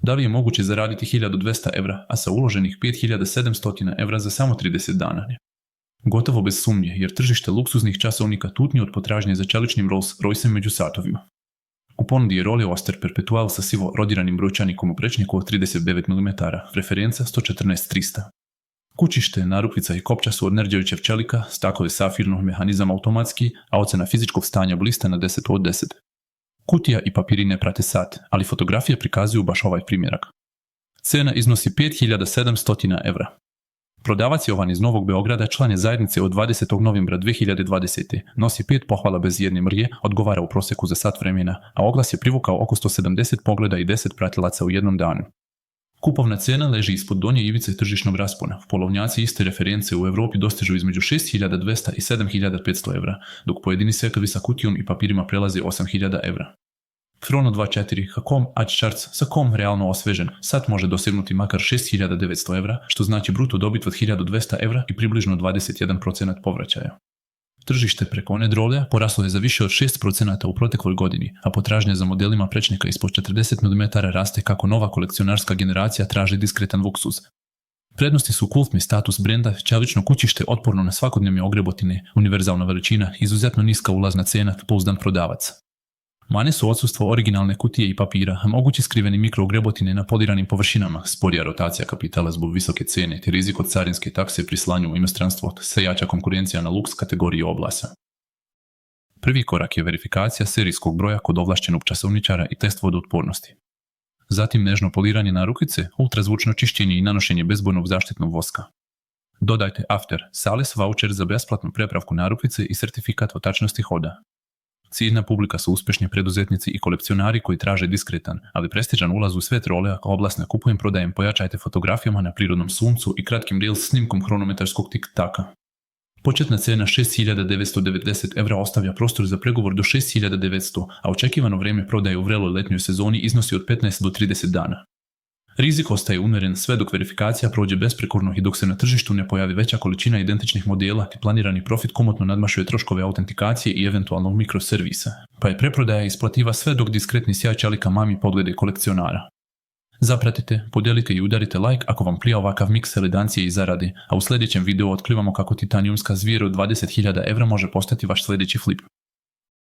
Da li je moguće zaraditi 1200 evra, a sa uloženih 5700 evra za samo 30 dana? Gotovo bez sumnje, jer tržište luksuznih časovnika tutnji od potražnje za čeličnim Rolls-Roycem među satovima. U ponudi je Rolex Perpetual sa sivo rodiranim brojčanikom u prečniku od 39 mm, referenca 114-300. Kućište, narukvica i kopča su od nerđajućeg čelika, staklo je safirno, mehanizam automatski, a ocena fizičkog stanja blista na 10 od 10. Kutija i papiri ne prate sat, ali fotografije prikazuju baš ovaj primjerak. Cena iznosi 5700 evra. Prodavac Jovan iz Novog Beograda član je zajednice od 20. novembra 2020. Nosi 5 pohvala bez jedne mrlje, odgovara u proseku za sat vremena, a oglas je privukao oko 170 pogleda i 10 pratilaca u jednom danu. Kupovna cena leži ispod donje ivice tržišnog raspona. Polovnjaci iste reference u Evropi dostižu između 6200 i 7500 evra, dok pojedini setovi sa kutijom i papirima prelaze 8000 evra. Chrono 24, Hakom Edge Charts sa kom realno osvežen, sat može dosegnuti makar 6900 evra, što znači bruto dobit od 1200 evra i približno 21% povraćaja. Tržište preko Nedrolea poraslo je za više od 6% u protekloj godini, a potražnja za modelima prečnika ispod 40 mm raste kako nova kolekcionarska generacija traži diskretan luksuz. Prednosti su kultni status brenda, čelično kućište otporno na svakodnevne ogrebotine, univerzalna veličina, izuzetno niska ulazna cena, pouzdan prodavac. Mane su odsustvo originalne kutije i papira, a mogući skriveni mikroogrebotine na poliranim površinama, sporija rotacija kapitala zbog visoke cene te rizik od carinske takse pri slanju u inostranstvo, sve jača konkurencija na luks kategoriji oblasa. Prvi korak je verifikacija serijskog broja kod ovlašćenog časovničara i test vodootpornosti. Zatim nežno poliranje narukvice, ultrazvučno čišćenje i nanošenje bezbojnog zaštitnog voska. Dodajte After, Sales voucher za besplatnu prepravku narukvice i sertifikat o tačnosti hoda. Ciljna publika su uspješni preduzetnici i kolekcionari koji traže diskretan, ali prestižan ulaz u svet rolea kao oblast na kupujem prodajem pojačajte fotografijama na prirodnom suncu i kratkim reels snimkom hronometarskog tik-taka. Početna cena 6990 evra ostavlja prostor za pregovor do 6900, a očekivano vrijeme prodaje u vreloj letnjoj sezoni iznosi od 15 do 30 dana. Rizik ostaje umjeren sve dok verifikacija prođe besprekorno i dok se na tržištu ne pojavi veća količina identičnih modela te planirani profit komotno nadmašuje troškove autentikacije i eventualnog mikroservisa, pa je preprodaja isplativa sve dok diskretni sjaj čelika mami poglede kolekcionara. Zapratite, podijelite i udarite like ako vam plija ovakav miks elegancije i zarade, a u sljedećem videu otkrivamo kako titanijumska zvijer od 20.000 evra može postati vaš sljedeći flip.